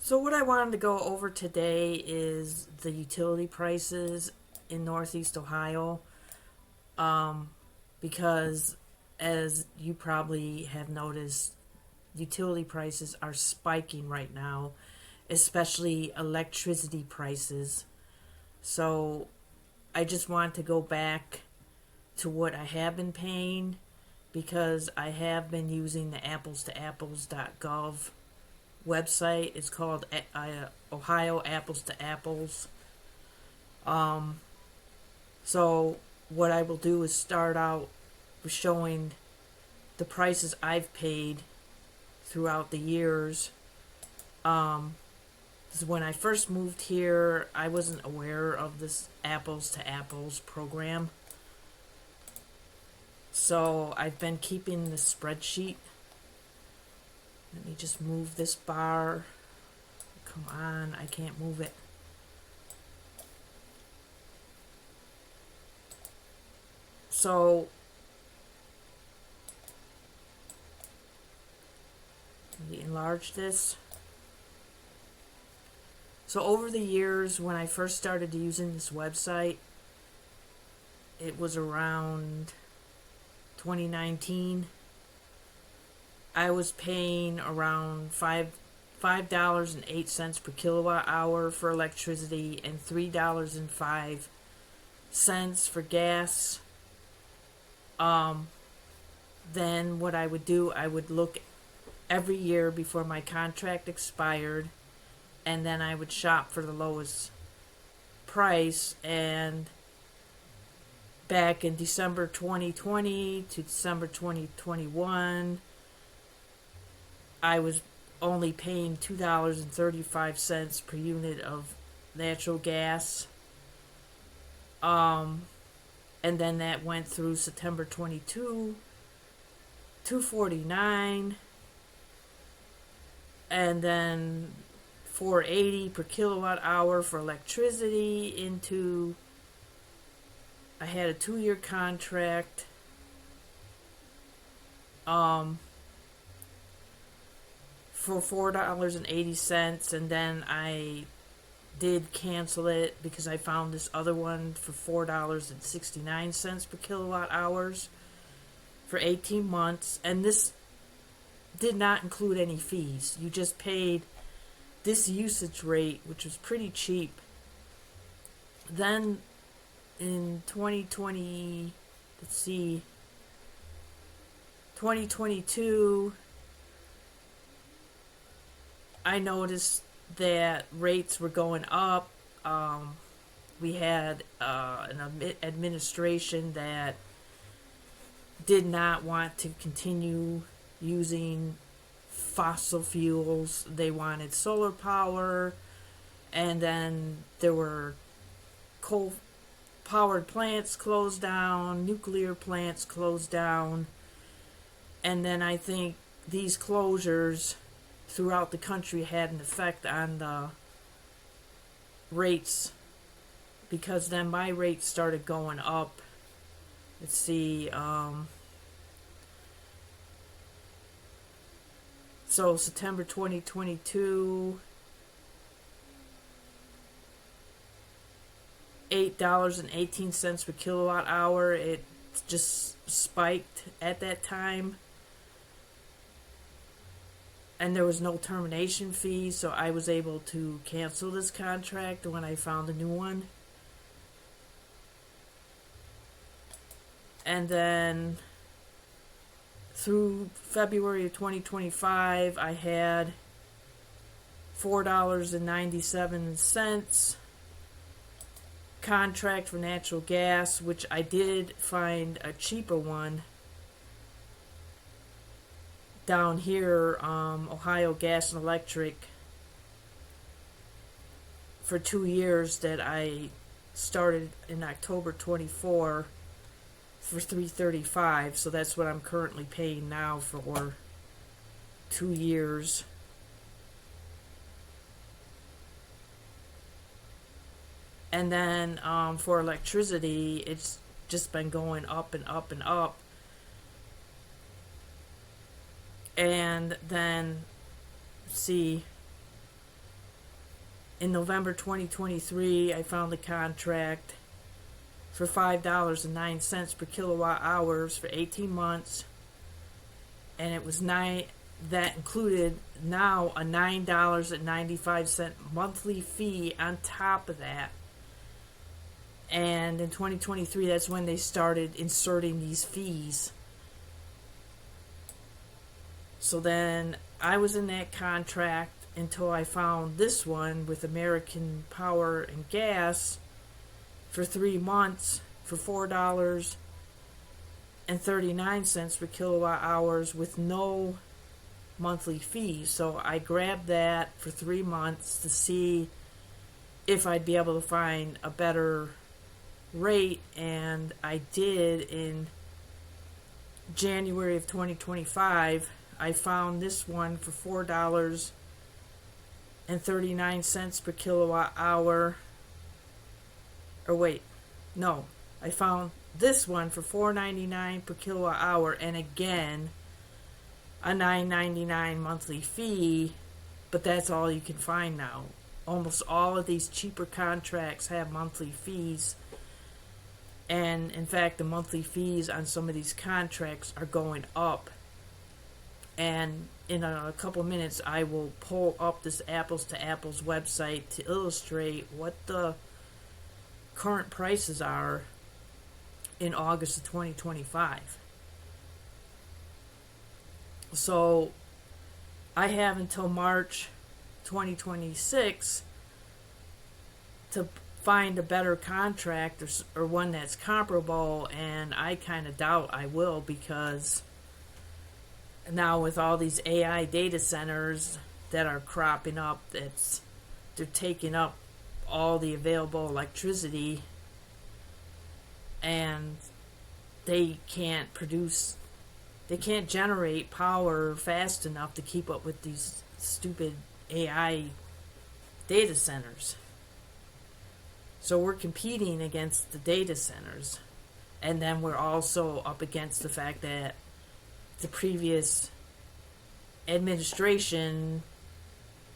So what I wanted to go over today is the utility prices in Northeast Ohio, um, because as you probably have noticed, utility prices are spiking right now, especially electricity prices. So I just want to go back to what I have been paying because I have been using the apples2apples.gov website. It's called Ohio Apples to Apples. Um, so what I will do is start out with showing the prices I've paid throughout the years. Um, 'Cause when I first moved here, I wasn't aware of this Apples to Apples program. So I've been keeping the spreadsheet. Let me just move this bar. Come on, I can't move it. So let me enlarge this. So over the years, when I first started using this website, it was around 2019. I was paying around $5.08 per kilowatt hour for electricity and $3.05 for gas. Then what I would do, I would look every year before my contract expired, and then I would shop for the lowest price. And back in December 2020 to December 2021, I was only paying $2.35 per unit of natural gas. And then that went through September 22, $2.49, and then $4.80 per kilowatt hour for electricity into, I had a 2-year contract. For $4.80, and then I did cancel it because I found this other one for $4.69 per kilowatt hours for 18 months, and this did not include any fees. You just paid this usage rate, which was pretty cheap. Then in 2022, I noticed that rates were going up. We had an administration that did not want to continue using fossil fuels. They wanted solar power, and then there were coal-powered plants closed down, nuclear plants closed down, and then I think these closures throughout the country had an effect on the rates, because then my rates started going up. Let's see, so September 2022, $8.18 per kilowatt hour. It just spiked at that time. And there was no termination fee, so I was able to cancel this contract when I found a new one. And then through February of 2025, I had $4.97 contract for natural gas, which I did find a cheaper one down here, Ohio Gas and Electric, for 2 years, that I started in October 24 for $3.35. So that's what I'm currently paying now for 2 years. And then for electricity, it's just been going up and up and up. And then, see, in November 2023, I found a contract for $5.09 per kilowatt hours for 18 months, and it was that included now a $9.95 monthly fee on top of that. And in 2023, that's when they started inserting these fees. So then I was in that contract until I found this one with American Power and Gas for 3 months for $4.39 per kilowatt hours with no monthly fee. So I grabbed that for 3 months to see if I'd be able to find a better rate, and I did. In January of 2025, I found this one for $4.39 per kilowatt hour. Or wait, no, I found this one for $4.99 per kilowatt hour, and again a $9.99 monthly fee. But that's all you can find now. Almost all of these cheaper contracts have monthly fees. And in fact, the monthly fees on some of these contracts are going up. And in a couple of minutes, I will pull up this Apples to Apples website to illustrate what the current prices are in August of 2025. So I have until March 2026 to find a better contract or one that's comparable, and I kind of doubt I will, because now with all these AI data centers that are cropping up, they're taking up all the available electricity, and they can't generate power fast enough to keep up with these stupid AI data centers. So we're competing against the data centers. And then we're also up against the fact that the previous administration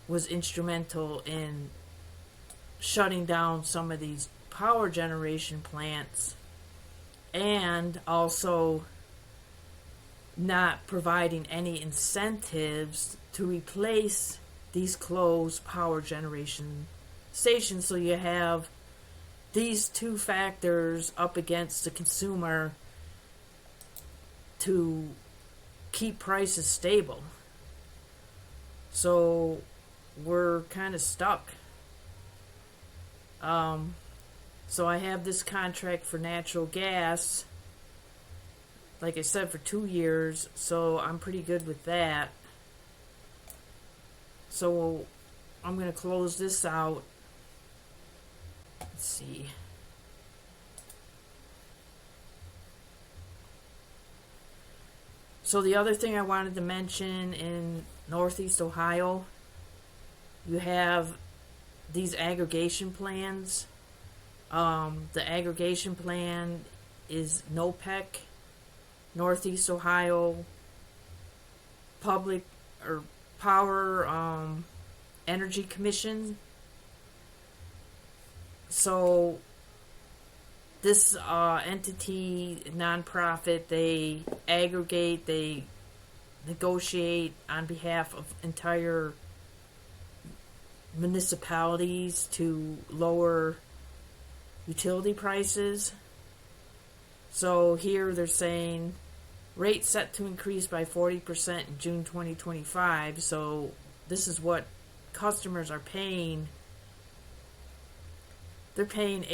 was instrumental in shutting down some of these power generation plants, and also not providing any incentives to replace these closed power generation stations. So you have these two factors up against the consumer to keep prices stable. So we're kind of stuck. So I have this contract for natural gas, like I said, for 2 years, so I'm pretty good with that. So I'm going to close this out. Let's see. So the other thing I wanted to mention, in Northeast Ohio, you have these aggregation plans. The aggregation plan is NOPEC, Northeast Ohio Public or Power Energy Commission. So this entity, nonprofit, they aggregate, they negotiate on behalf of entire municipalities to lower utility prices. So here they're saying rates set to increase by 40% in June 2025. So this is what customers are paying. They're paying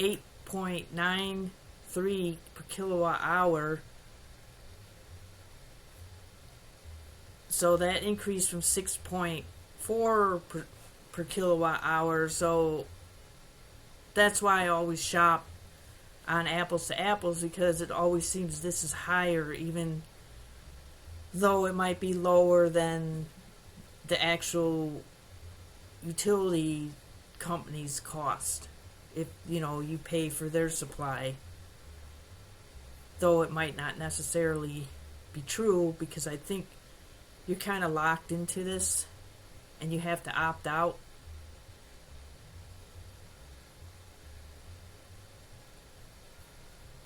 $8.93 per kilowatt hour. So that increased from 6.4 per kilowatt hour. So that's why I always shop on Apples to Apples, because it always seems this is higher, even though it might be lower than the actual utility company's cost. If you pay for their supply, though it might not necessarily be true, because I think you're kind of locked into this and you have to opt out.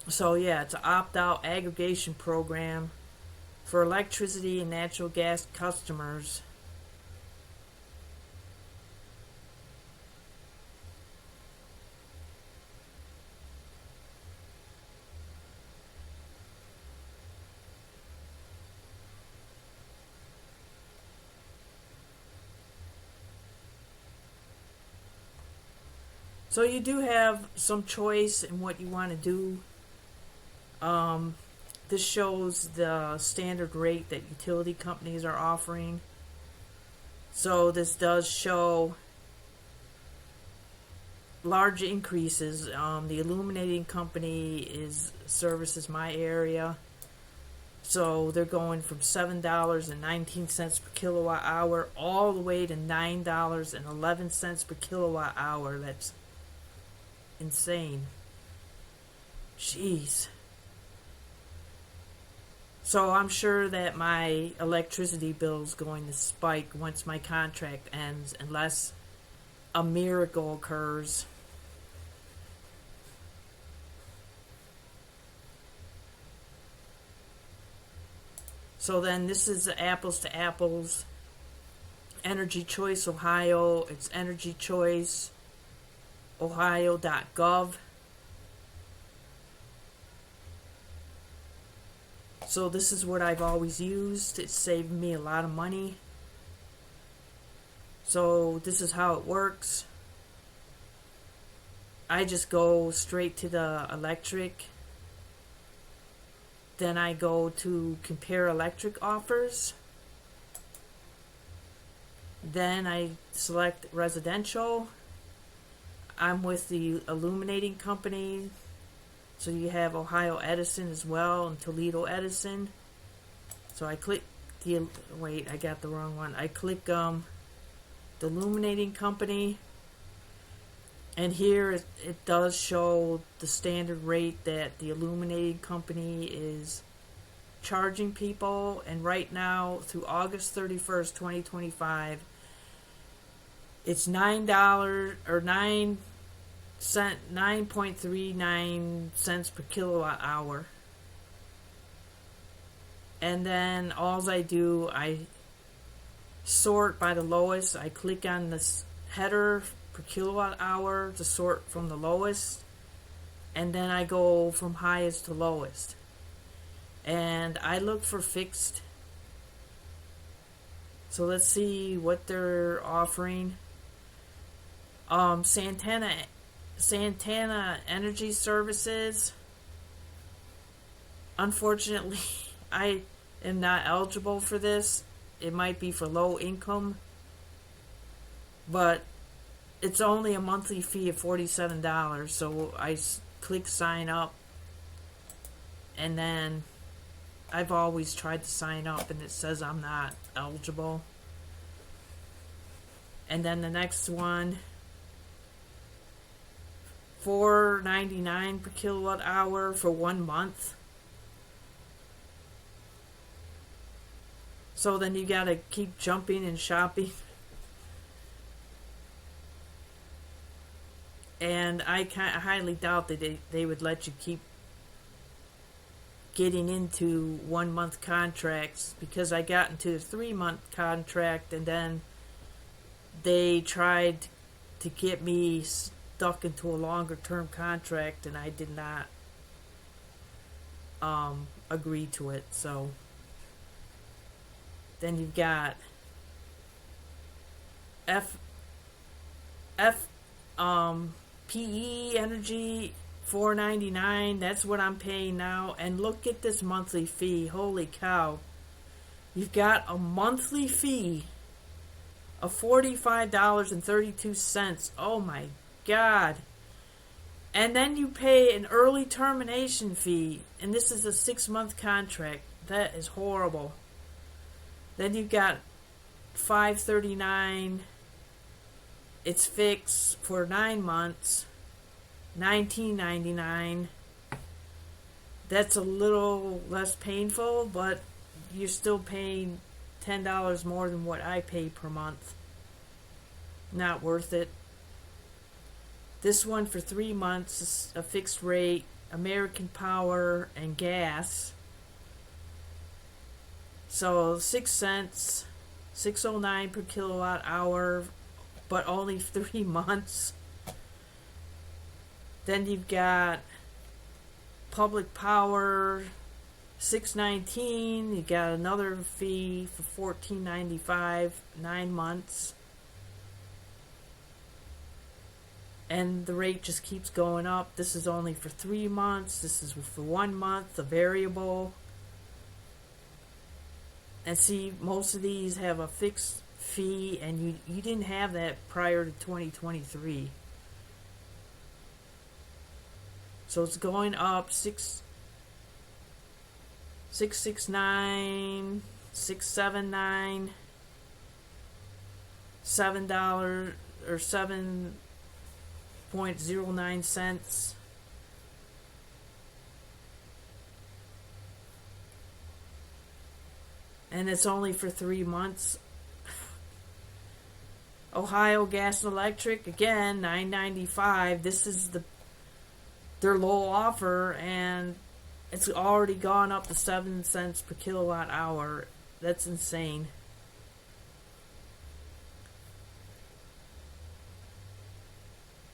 So yeah, it's an opt-out aggregation program for electricity and natural gas customers. So you do have some choice in what you want to do. This shows the standard rate that utility companies are offering. So this does show large increases. The illuminating company services my area. So they're going from $7.19 per kilowatt hour all the way to $9.11 per kilowatt hour. That's insane. Jeez. So I'm sure that my electricity bill is going to spike once my contract ends, unless a miracle occurs. So then this is apples to apples. Energy Choice Ohio. It's Energy Choice Ohio.gov. So this is what I've always used. It's saved me a lot of money. So this is how it works. I just go straight to the electric. Then I go to compare electric offers. Then I select residential. I'm with the illuminating company. So you have Ohio Edison as well and Toledo Edison. So I click I got the wrong one. I click the illuminating company. And here it does show the standard rate that the illuminating company is charging people. And right now, through August 31st, 2025, it's $9 or 9.39 cents per kilowatt hour. And then all I do, I sort by the lowest. I click on this header per kilowatt hour to sort from the lowest, and then I go from highest to lowest. And I look for fixed. So let's see what they're offering. Santana Energy Services. Unfortunately, I am not eligible for this. It might be for low income, but it's only a monthly fee of $47. So I click sign up, and then I've always tried to sign up and it says I'm not eligible. And then the next one, $4.99 per kilowatt hour for 1 month. So then you gotta keep jumping and shopping. And I highly doubt that they would let you keep getting into 1 month contracts, because I got into a 3 month contract and then they tried to get me stuck into a longer term contract, and I did not agree to it. So then you've got PE Energy, $4.99. That's what I'm paying now. And look at this monthly fee. Holy cow. You've got a monthly fee of $45.32. Oh my God. And then you pay an early termination fee. And this is a 6-month contract. That is horrible. Then you've got $5.39. It's fixed for 9 months. $19.99. That's a little less painful, but you're still paying $10 more than what I pay per month. Not worth it. This one for 3 months is a fixed rate, American Power and gas. So 6 cents, 6.09 per kilowatt hour, but only 3 months. Then you've got Public Power, 6.19. You got another fee for 14.95, 9 months. And the rate just keeps going up. This is only for 3 months. This is for 1 month, the variable. And see, most of these have a fixed fee, and you didn't have that prior to 2023. So it's going up 669, 679, $7 or 7.09 cents. And it's only for 3 months. Ohio Gas and Electric, again, $9.95. This is their low offer, and it's already gone up to 7 cents per kilowatt hour. That's insane.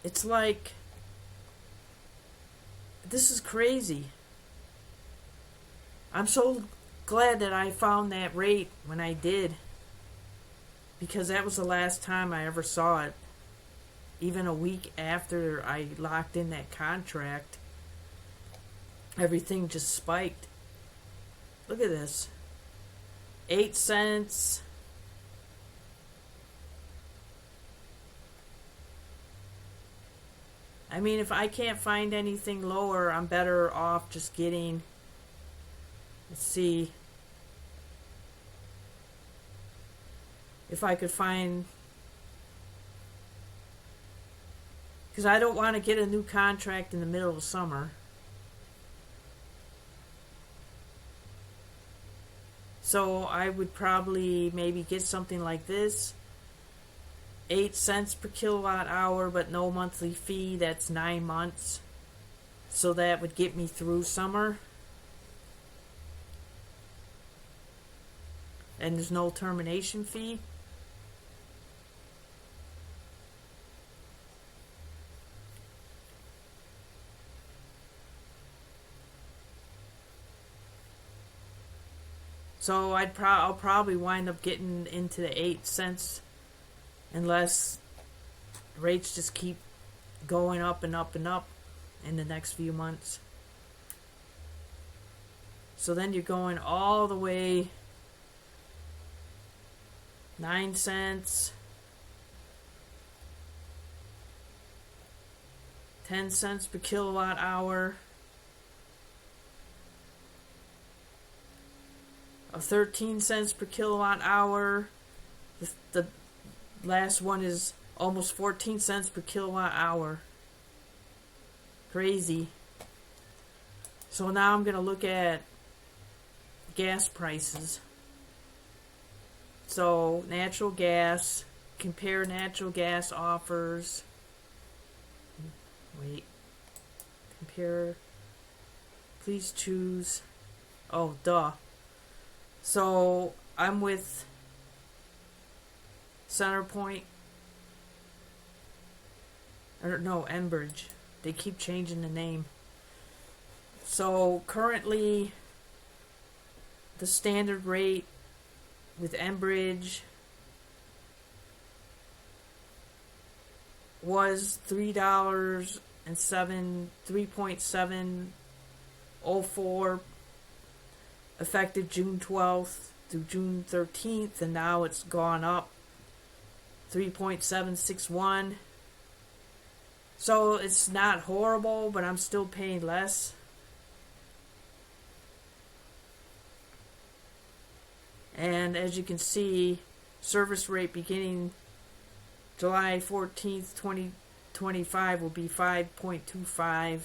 It's like, this is crazy. I'm so glad that I found that rate when I did, because that was the last time I ever saw it. Even a week after I locked in that contract, everything just spiked. Look at this. 8 cents. I mean, if I can't find anything lower, I'm better off just getting, let's see, if I could find, because I don't want to get a new contract in the middle of summer. So I would probably maybe get something like this. 8 cents per kilowatt hour, but no monthly fee. That's 9 months. So that would get me through summer. And there's no termination fee. So I'll probably wind up getting into the 8 cents unless rates just keep going up and up and up in the next few months. So then you're going all the way 9 cents, 10 cents per kilowatt hour, 13 cents per kilowatt hour. The last one is almost 14 cents per kilowatt hour. Crazy. So now I'm going to look at gas prices. So natural gas, compare natural gas offers. Wait. Compare. Please choose. Oh, duh. So I'm with Centerpoint. Or no, Enbridge. They keep changing the name. So currently the standard rate with Enbridge was $3.704 effective June 12th through June 13th, and now it's gone up 3.761. So it's not horrible, but I'm still paying less. And as you can see, service rate beginning July 14th, 2025 will be 5.25.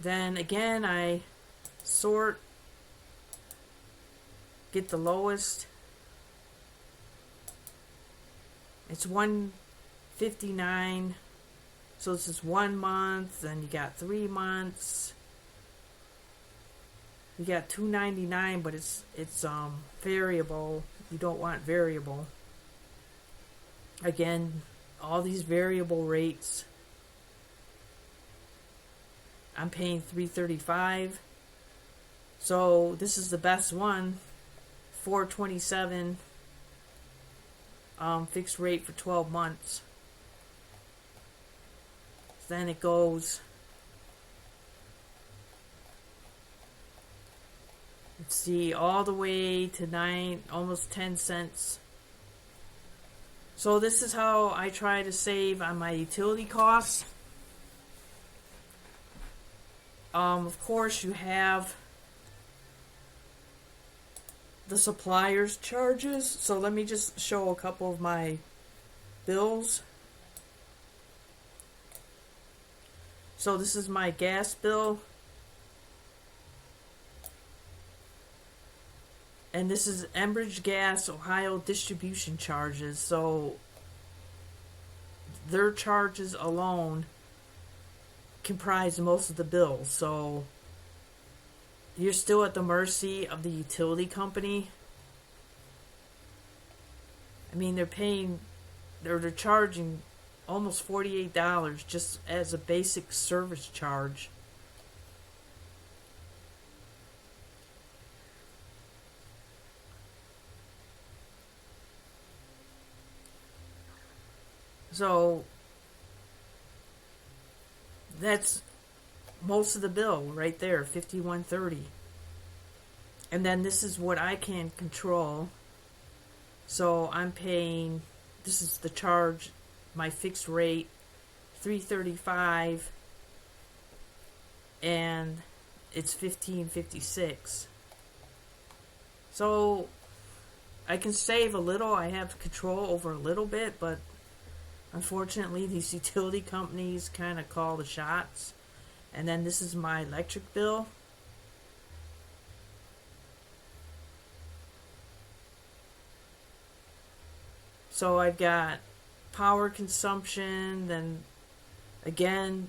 Then again, I sort, get the lowest. It's 159 So this is 1 month, then you got 3 months. You got $2.99, but it's variable. You don't want variable. Again, all these variable rates. I'm paying $3.35. So this is the best one. $4.27 fixed rate for 12 months. Then it goes, let's see, all the way to almost 10 cents. So this is how I try to save on my utility costs. Of course, you have the supplier's charges. So let me just show a couple of my bills. So this is my gas bill. And this is Enbridge Gas Ohio distribution charges. So their charges alone comprise most of the bill. So you're still at the mercy of the utility company. I mean, they're charging almost $48 just as a basic service charge. So that's most of the bill right there, $51.30. And then this is what I can control. So I'm paying, this is the charge, my fixed rate, $3.35, and it's $15.56. So I can save a little. I have control over a little bit, but unfortunately these utility companies kind of call the shots. And then this is my electric bill. So I've got power consumption, then again,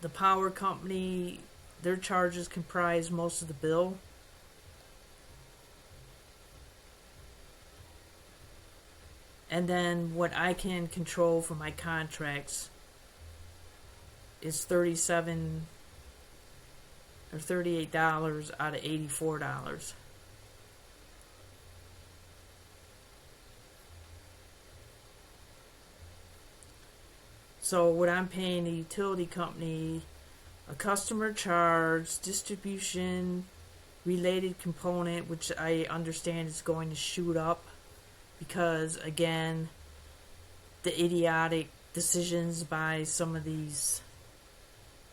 the power company, their charges comprise most of the bill. And then what I can control for my contracts is $37 or $38 out of $84. So what I'm paying the utility company, a customer charge, distribution related component, which I understand is going to shoot up because, again, the idiotic decisions by some of these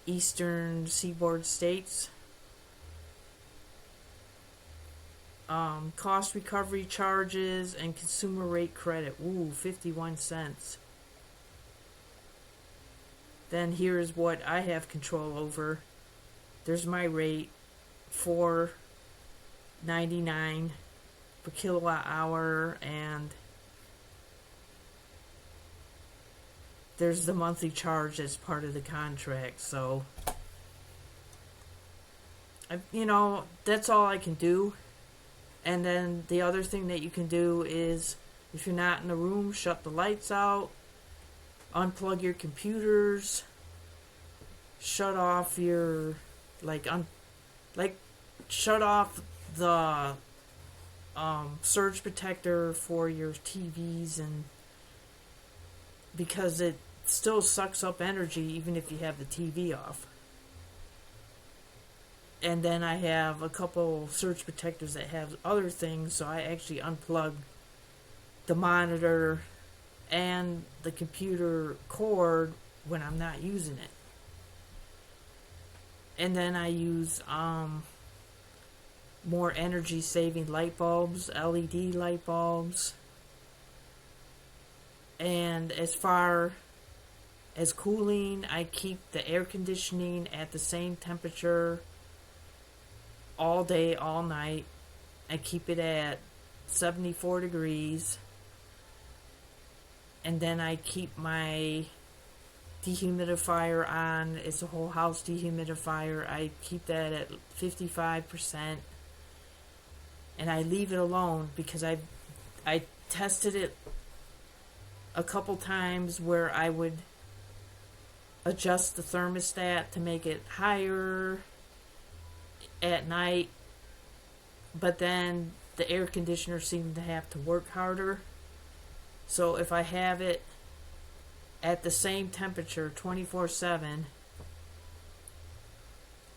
eastern seaboard states. Cost recovery charges and consumer rate credit. Ooh, 51 cents. Then here's what I have control over. There's my rate, $4.99 per kilowatt hour, and there's the monthly charge as part of the contract. So, that's all I can do. And then the other thing that you can do is, if you're not in the room, shut the lights out, unplug your computers, shut off your shut off the surge protector for your TVs, and because it still sucks up energy even if you have the TV off. And then I have a couple surge protectors that have other things, so I actually unplug the monitor and the computer cord when I'm not using it. And then I use more energy saving light bulbs, LED light bulbs. And as far as cooling, I keep the air conditioning at the same temperature all day, all night. I keep it at 74 degrees. And then I keep my dehumidifier on. It's a whole house dehumidifier. I keep that at 55%, and I leave it alone because I tested it a couple times where I would adjust the thermostat to make it higher at night, but then the air conditioner seemed to have to work harder. So if I have it at the same temperature 24/7,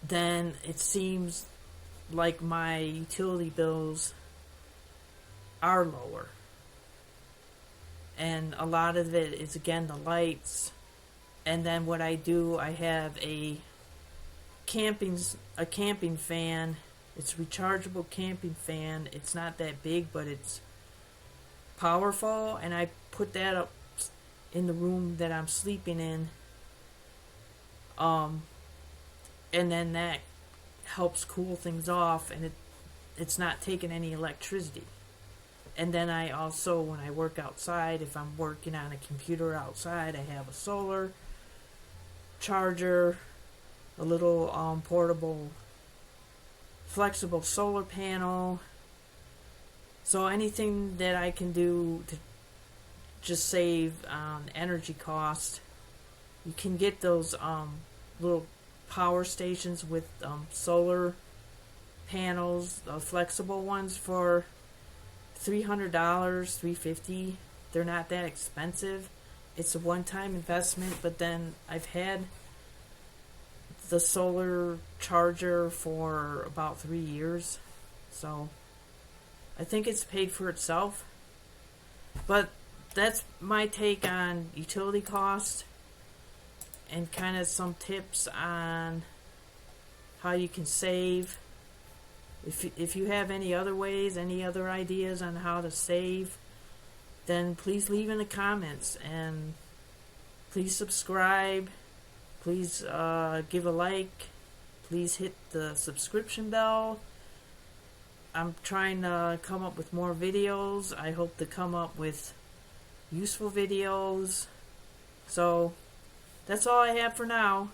then it seems like my utility bills are lower. And a lot of it is, again, the lights. And then what I do, I have a camping fan. It's a rechargeable camping fan. It's not that big, but it's powerful, and I put that up in the room that I'm sleeping in. And then that helps cool things off, and it's not taking any electricity. And then I also, when I work outside, if I'm working on a computer outside, I have a solar charger, a little portable flexible solar panel. So anything that I can do to just save energy cost. You can get those little power stations with solar panels, flexible ones, for $300, $350. They're not that expensive. It's a one-time investment, but then I've had the solar charger for about 3 years, so I think it's paid for itself. But that's my take on utility cost and kind of some tips on how you can save. If you have any other ways, any other ideas on how to save, then please leave in the comments, and please subscribe. Please give a like. Please hit the subscription bell. I'm trying to come up with more videos. I hope to come up with useful videos. So that's all I have for now.